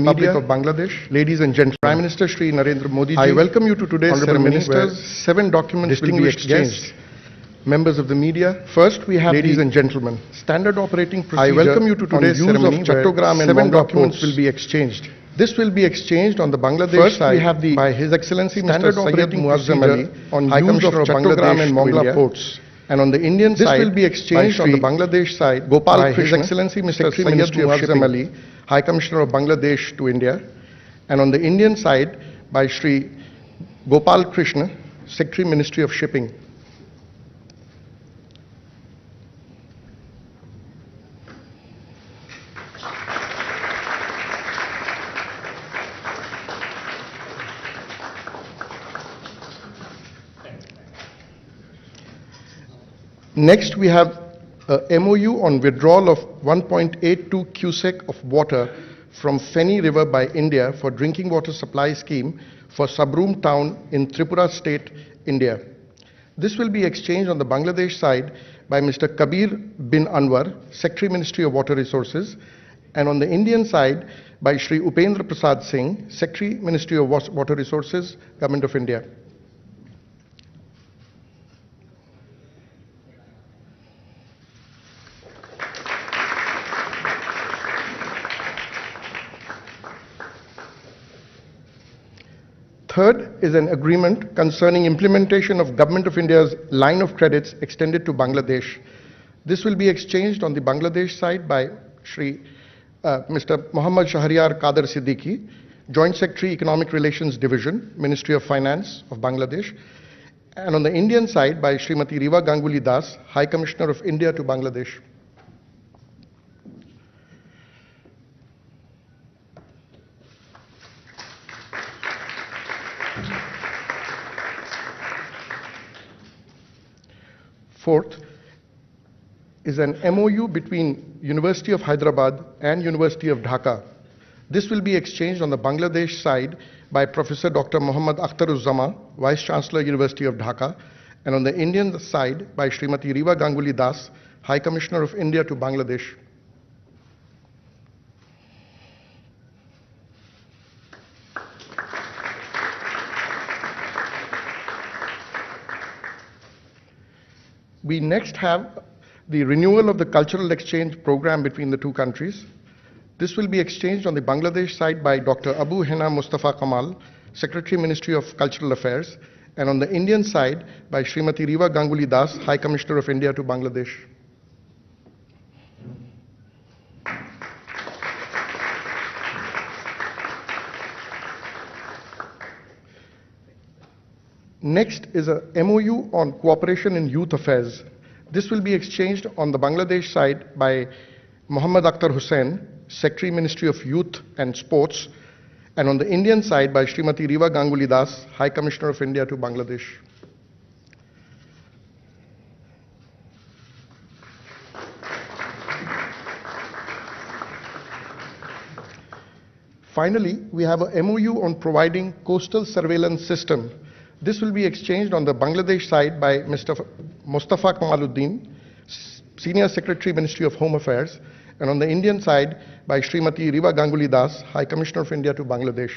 Republic of Bangladesh, ladies and gentlemen, Prime Minister Shri Narendra Modi ji, I welcome you to today's ceremony where 7 documents will be exchanged. Members of the media, first we have, ladies and gentlemen, standard operating procedure. I welcome you to today's ceremony where 7 documents will be exchanged. This will be exchanged on the Bangladesh side. We have the by His Excellency standard operating procedure on High Commissioner of Chattogram and Mongla ports. And on the Indian side, this will be exchanged on the Bangladesh side by His Excellency Mr. Ministry of Shipping, High Commissioner of Bangladesh to India. And on the Indian side by Shri Gopal Krishna, Secretary Ministry of Shipping. Next, we have a MOU on withdrawal of 1.82 cubic of water from Feni River by India for drinking water supply scheme for Sabroom town in Tripura state, India. This will be exchanged on the Bangladesh side by Mr. Kabir bin Anwar, Secretary Ministry of Water Resources, and on the Indian side by Shri Upendra Prasad Singh, Secretary Ministry of Water Resources, Government of India. Third is an agreement concerning implementation of Government of India's line of credits extended to Bangladesh. This will be exchanged on the Bangladesh side by Mr. Muhammad Shahriar Kader Siddiqui, Joint Secretary Economic Relations Division, Ministry of Finance of Bangladesh, and on the Indian side by Srimati Riva Ganguly Das, High Commissioner of India to Bangladesh. Fourth is an MOU between University of Hyderabad and University of Dhaka. This will be exchanged on the Bangladesh side by Professor Dr. Muhammad Akhtaruzzama, Vice Chancellor, University of Dhaka, and on the Indian side by Srimati Riva Ganguly Das, High Commissioner of India to Bangladesh. We next have the renewal of the cultural exchange program between the two countries. This will be exchanged on the Bangladesh side by Dr. Abu Hena Mustafa Kamal, Secretary Ministry of Cultural Affairs, and on the Indian side by Srimati Riva Ganguly Das, High Commissioner of India to Bangladesh. Next is a MOU on cooperation in youth affairs. This will be exchanged on the Bangladesh side by Muhammad Akhtar Hussain, Secretary Ministry of Youth and Sports, and on the Indian side by Srimati Riva Ganguly Das, High Commissioner of India to Bangladesh. Finally, we have a MOU on providing coastal surveillance system. This will be exchanged on the Bangladesh side by Mr. Mustafa Kamaluddin, Senior Secretary, Ministry of Home Affairs, and on the Indian side by Srimati Riva Ganguly Das, High Commissioner of India to Bangladesh.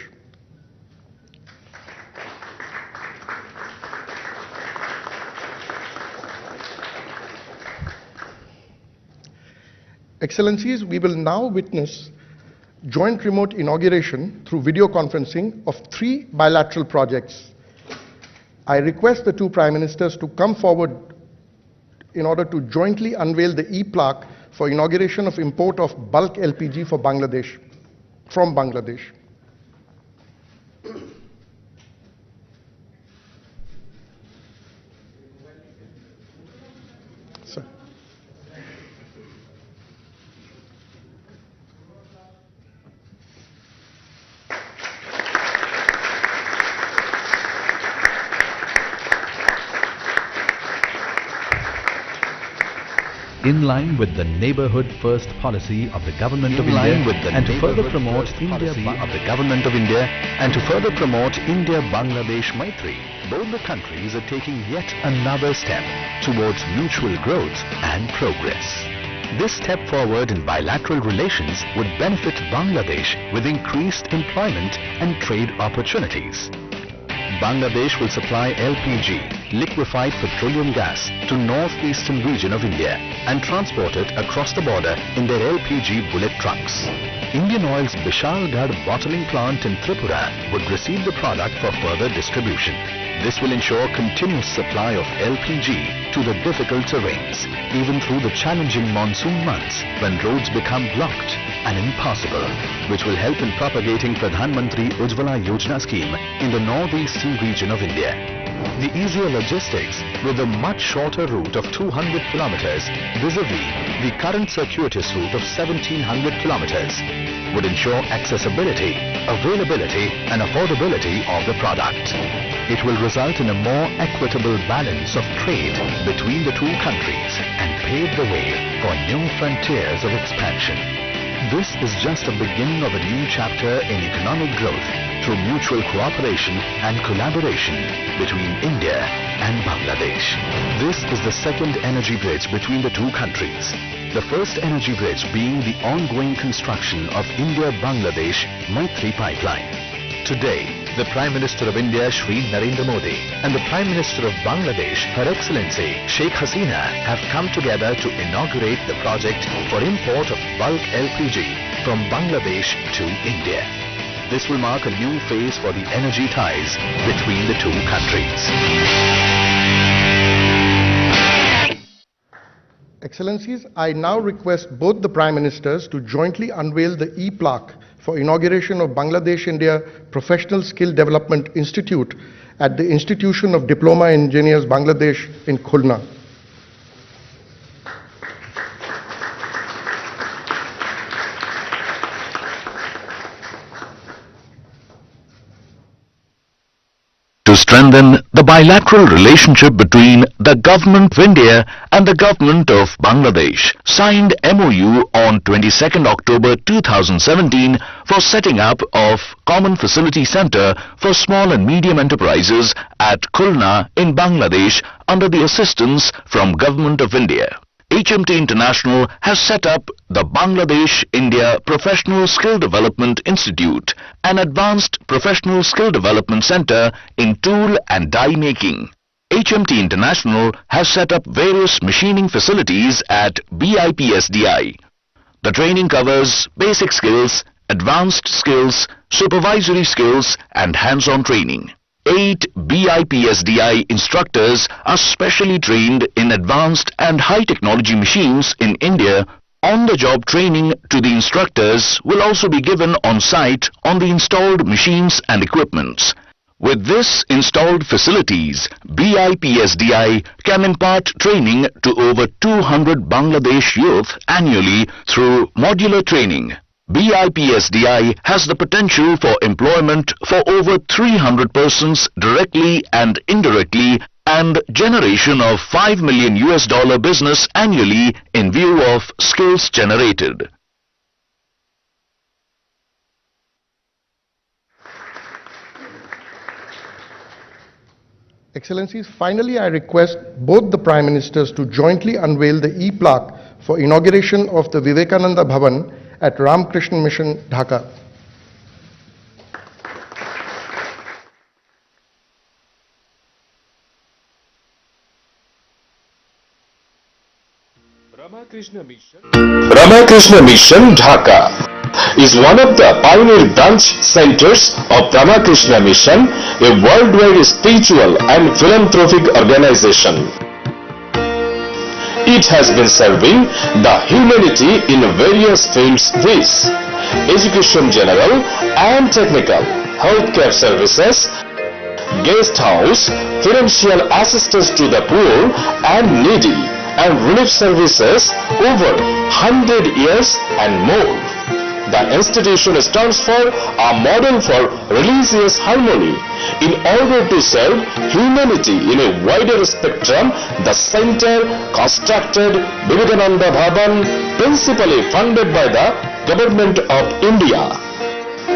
Excellencies, we will now witness joint remote inauguration through video conferencing of 3 bilateral projects. I request the 2 Prime Ministers to come forward in order to jointly unveil the e-plaque for inauguration of import of bulk LPG for Bangladesh, from Bangladesh. Sir. In line with the neighborhood first policy of the Government of India and to further promote India-Bangladesh Maitri, both the countries are taking yet another step towards mutual growth and progress. This step forward in bilateral relations would benefit Bangladesh with increased employment and trade opportunities. Bangladesh will supply LPG, liquefied petroleum gas, to northeastern region of India and transport it across the border in their LPG bullet trucks. Indian Oil's Bishalgarh bottling plant in Tripura would receive the product for further distribution. This will ensure continuous supply of LPG to the difficult terrains, even through the challenging monsoon months when roads become blocked and impassable, which will help in propagating Pradhan Mantri Ujjwala Yojana scheme in the northeastern region of India. The easier logistics with a much shorter route of 200 kilometers vis-a-vis the current circuitous route of 1700 kilometers would ensure accessibility, availability and affordability of the product. It will result in a more equitable balance of trade between the two countries and pave the way for new frontiers of expansion. This is just the beginning of a new chapter in economic growth through mutual cooperation and collaboration between India and Bangladesh. This is the second energy bridge between the two countries. The first energy bridge being the ongoing construction of India-Bangladesh Maitri pipeline. Today, the Prime Minister of India, Shri Narendra Modi, and the Prime Minister of Bangladesh, Her Excellency Sheikh Haseena, have come together to inaugurate the project for import of bulk LPG from Bangladesh to India. This will mark a new phase for the energy ties between the two countries. Excellencies, I now request both the Prime Ministers to jointly unveil the e-plaque for inauguration of Bangladesh-India Professional Skill Development Institute at the Institution of Diploma Engineers Bangladesh in Khulna. To strengthen the bilateral relationship between the Government of India and the Government of Bangladesh, signed MOU on 22nd October 2017 for setting up of Common Facility Center for Small and Medium Enterprises at Khulna in Bangladesh under the assistance from Government of India. HMT International has set up the Bangladesh-India Professional Skill Development Institute, an advanced professional skill development center in tool and die making. HMT International has set up various machining facilities at BIPSDI. The training covers basic skills, advanced skills, supervisory skills and hands-on training. 8 BIPSDI instructors are specially trained in advanced and high-technology machines in India. On-the-job training to the instructors will also be given on-site on the installed machines and equipments. With this installed facilities, BIPSDI can impart training to over 200 Bangladesh youth annually through modular training. BIPSDI has the potential for employment for over 300 persons directly and indirectly and generation of $5 million business annually in view of skills generated. Excellencies, finally I request both the Prime Ministers to jointly unveil the e-plaque for inauguration of the Vivekananda Bhavan at Ramakrishna Mission, Dhaka. Ramakrishna Mission, Dhaka is one of the pioneer branch centers of Ramakrishna Mission, a worldwide spiritual and philanthropic organization. It has been serving the humanity in various fields with education general and technical, healthcare services, guest house, financial assistance to the poor and needy, and relief services over 100 years and more. The institution stands for a model for religious harmony. In order to serve humanity in a wider spectrum, the center constructed Vivekananda Bhavan, principally funded by the Government of India.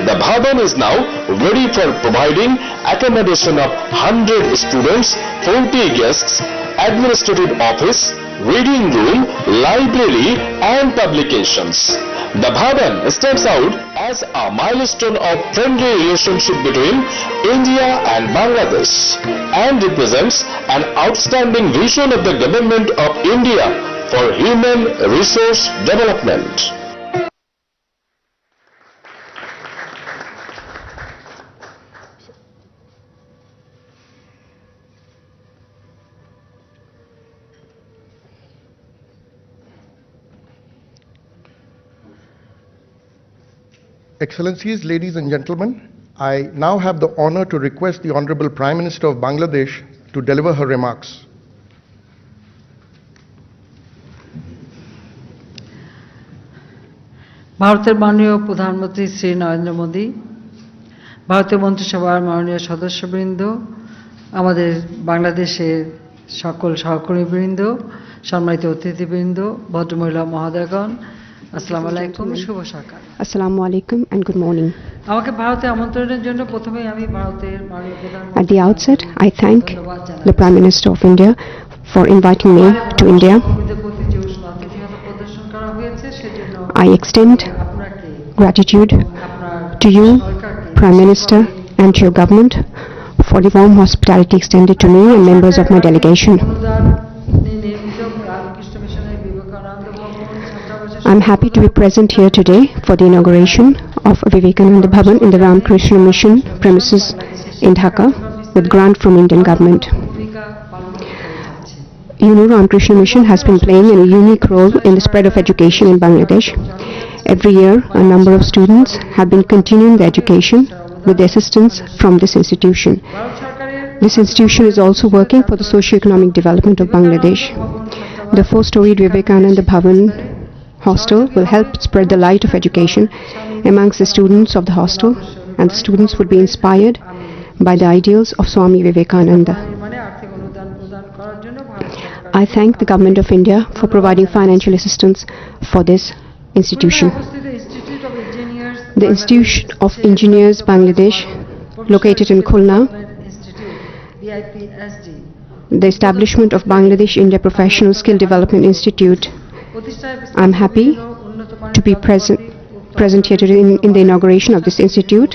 The Bhavan is now ready for providing accommodation of 100 students, 40 guests, administrative office, reading room, library and publications. The Bhavan stands out as a milestone of friendly relationship between India and Bangladesh and represents an outstanding vision of the Government of India for human resource development. Excellencies, ladies and gentlemen, I now have the honor to request the Honorable Prime Minister of Bangladesh to deliver her remarks. ভারতের মাননীয় প্রধানমন্ত্রী শ্রী নরেন্দ্র মোদী, ভারতীয় মন্ত্রিসভার মাননীয় সদস্যবৃন্দ, আমাদের বাংলাদেশের সকল সহকর্মীবৃন্দ, সম্মানিত অতিথিবৃন্দ, ভদ্রমহিলা মহোদয়গণ, আসসালামু আলাইকুম, শুভ সকাল। Assalamu alaikum and good morning. আমাকে ভারতে আমন্ত্রণের জন্য প্রথমেই আমি ভারতের মাননীয় প্রধানমন্ত্রী At the outset, I thank the Prime Minister of India for inviting me to India. প্রতি যে উষ্ণ আতিথেয়তা প্রদর্শন করা হয়েছে সেজন্য I extend আপনাকে gratitude আপনার to you, সরকারকে Prime Minister, and to your government for the warm hospitality extended to me and members of my delegation. I'm happy to be present here today for the inauguration of Vivekananda Bhavan in the Ramakrishna Mission premises in Dhaka with grant from Indian government. You know, Ramakrishna Mission has been playing a unique role in the spread of education in Bangladesh. Every year, a number of students have been continuing their education with the assistance from this institution. This institution is also working for the socio-economic development of Bangladesh. The four-storied Vivekananda Bhavan hostel will help spread the light of education amongst the students of the hostel, and the students would be inspired by the ideals of Swami Vivekananda. I thank the Government of India for providing financial assistance for this institution. The Institute of Engineers Bangladesh, located in Khulna, the establishment of Bangladesh India Professional Skill Development Institute. I'm happy to be present here today in the inauguration of this institute.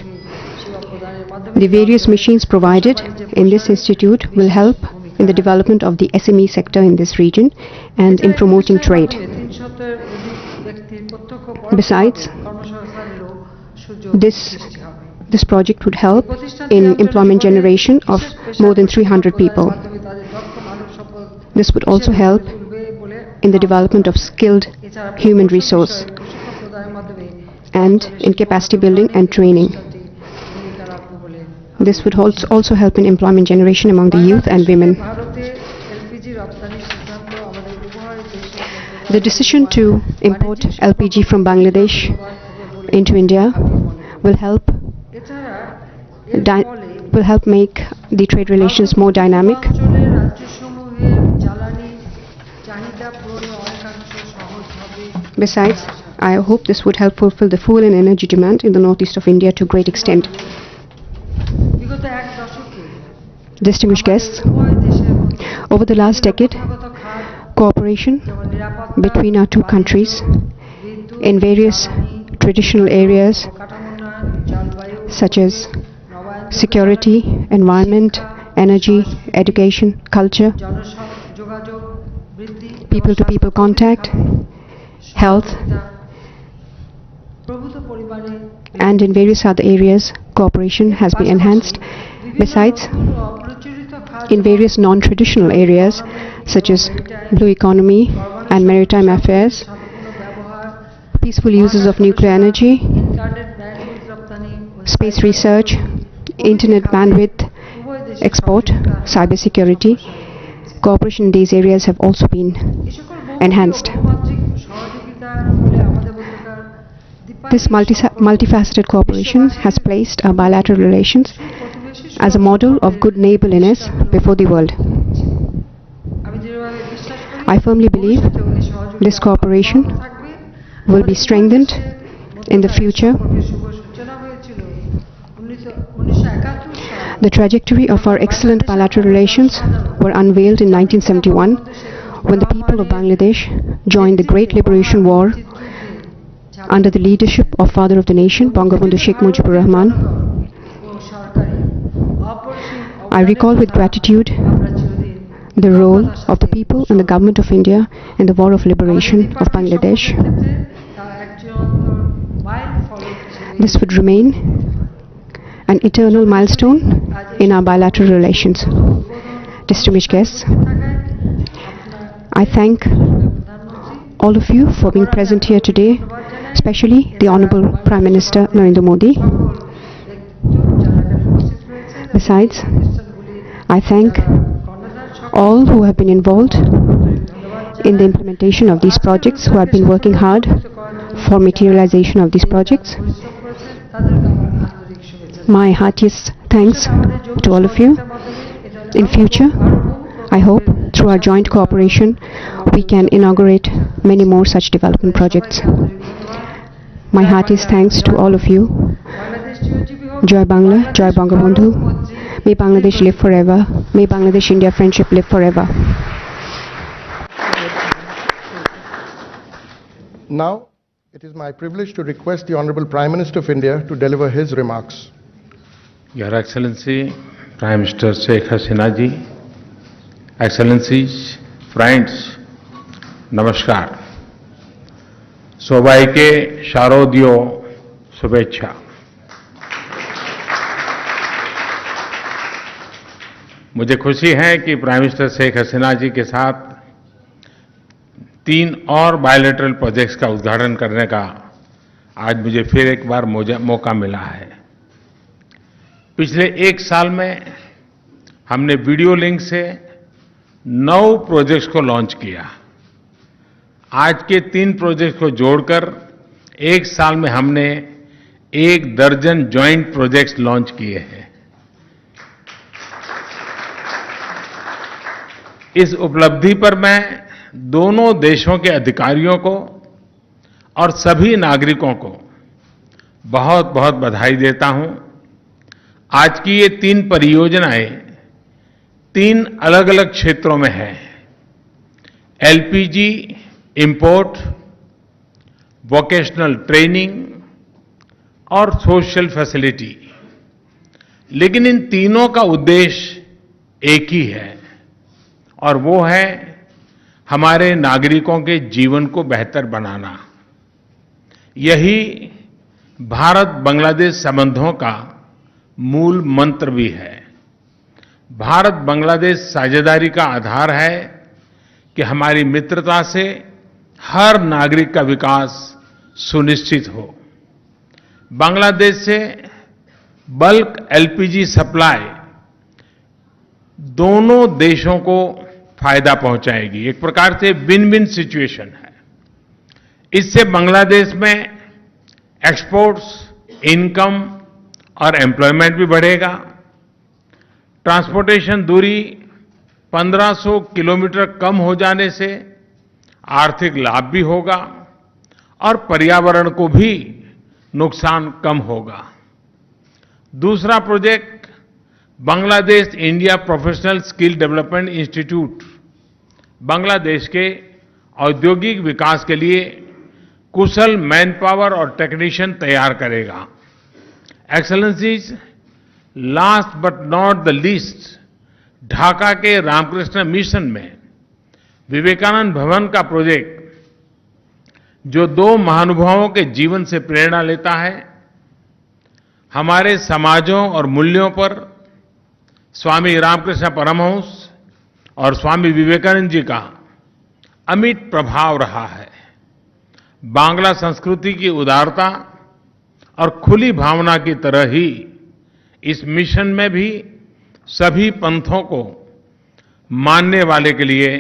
The various machines provided in this institute will help in the development of the SME sector in this region and in promoting trade. Besides, this project would help in employment generation of more than 300 people. This would also help in the development of skilled human resource and in capacity building and training. This would also help in employment generation among the youth and women. The decision to import LPG from Bangladesh into India will help make the trade relations more dynamic. Besides, I hope this would help fulfill the fuel and energy demand in the northeast of India to a great extent. Distinguished guests, over the last decade, cooperation between our two countries in various traditional areas such as security, environment, energy, education, culture, people-to-people contact, health, and in various other areas, cooperation has been enhanced. Besides, in various non-traditional areas such as blue economy and maritime affairs, peaceful uses of nuclear energy, space research, internet bandwidth export, cybersecurity, cooperation in these areas have also been enhanced. This multifaceted cooperation has placed our bilateral relations as a model of good neighborliness before the world. I firmly believe this cooperation will be strengthened in the future. The trajectory of our excellent bilateral relations were unveiled in 1971 when the people of Bangladesh joined the Great Liberation War under the leadership of Father of the Nation, Bangabandhu Sheikh Mujibur Rahman, I recall with gratitude the role of the people and the Government of India in the War of Liberation of Bangladesh. This would remain an eternal milestone in our bilateral relations. Distinguished guests, I thank all of you for being present here today, especially the Honorable Prime Minister Narendra Modi. Besides, I thank all who have been involved in the implementation of these projects, who have been working hard for materialization of these projects. My heartiest thanks to all of you. In future, I hope through our joint cooperation, we can inaugurate many more such development projects. My heartiest thanks to all of you. Joy Bangla, Joy Bangabandhu. May Bangladesh live forever. May Bangladesh-India friendship live forever. Now, it is my privilege to request the Honorable Prime Minister of India to deliver his remarks. Your Excellency, Prime Minister Sheikh Haseena ji, Excellencies, friends, नमस्कार. सौभाग्य शारदीय शुभेच्छा. मुझे खुशी है कि prime minister Sheikh Hasina जी के साथ 3 और बायलैटरल प्रोजेक्ट्स का उद्घाटन करने का आज मुझे फिर एक बार मौका मिला है. पिछले 1 साल में हमने वीडियो लिंक से 9 प्रोजेक्ट्स को लॉन्च किया. आज के 3 प्रोजेक्ट्स को जोड़कर 1 साल में हमने 1 दर्जन ज्वाइंट प्रोजेक्ट्स लॉन्च किए हैं. इस उपलब्धि पर मैं दोनों देशों के अधिकारियों को और सभी नागरिकों को बहुत बहुत बधाई देता हूं. आज की ये 3 परियोजनाएं 3 अलग-अलग क्षेत्रों में हैं. एलपीजी इंपोर्ट, वोकेशनल ट्रेनिंग और सोशल फैसिलिटी. लेकिन इन तीनों का उद्देश्य एक ही है और वो है हमारे नागरिकों के जीवन को बेहतर बनाना. यही भारत बांग्लादेश संबंधों का मूल मंत्र भी है. भारत बांग्लादेश साझेदारी का आधार है कि हमारी मित्रता से हर नागरिक का विकास सुनिश्चित हो. बांग्लादेश से बल्क एलपीजी सप्लाई दोनों देशों को फायदा पहुंचाएगी. एक प्रकार से विन विन सिचुएशन है. इससे बांग्लादेश में एक्सपोर्ट्स, इनकम और एम्प्लॉयमेंट भी बढ़ेगा. ट्रांसपोर्टेशन दूरी 1500 किलोमीटर कम हो जाने से आर्थिक लाभ भी होगा और पर्यावरण को भी नुकसान कम होगा. दूसरा project Bangladesh India professional skill development institute Bangladesh के औद्योगिक विकास के लिए कुशल मैन पावर और टेक्नीशियन तैयार करेगा. Excellencies, last but not the least, Dhaka के रामकृष्ण मिशन में विवेकानंद भवन का प्रोजेक्ट जो 2 महानुभावों के जीवन से प्रेरणा लेता है, हमारे समाजों और मूल्यों पर स्वामी रामकृष्ण परमहंस और स्वामी विवेकानंद जी का अमिट प्रभाव रहा है. बांग्ला संस्कृति की उदारता और खुली भावना की तरह ही इस मिशन में भी सभी पंथों को मानने वाले के लिए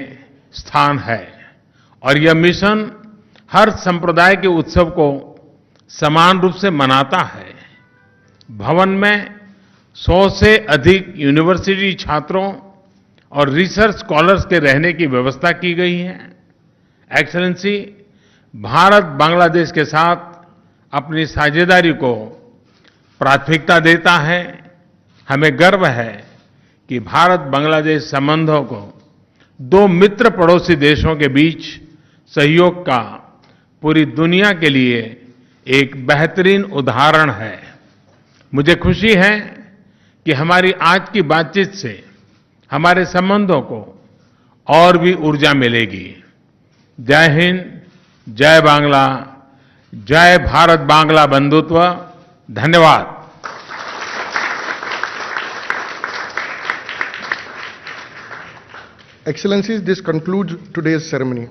स्थान है और यह मिशन हर संप्रदाय के उत्सव को समान रूप से मनाता है. भवन में 100 से अधिक यूनिवर्सिटी छात्रों और रिसर्च स्कॉलर्स के रहने की व्यवस्था की गई है. एक्सेलेंसी, भारत बांग्लादेश के साथ अपनी साझेदारी को प्राथमिकता देता है. हमें गर्व है कि भारत बांग्लादेश संबंधों को दो मित्र पड़ोसी देशों के बीच सहयोग का पूरी दुनिया के लिए एक बेहतरीन उदाहरण है। मुझे खुशी है कि हमारी आज की बातचीत से हमारे संबंधों को और भी ऊर्जा मिलेगी। जय हिंद, जय बांग्ला, जय भारत बांग्ला बंधुत्व। धन्यवाद। Excellencies, this concludes today's ceremony.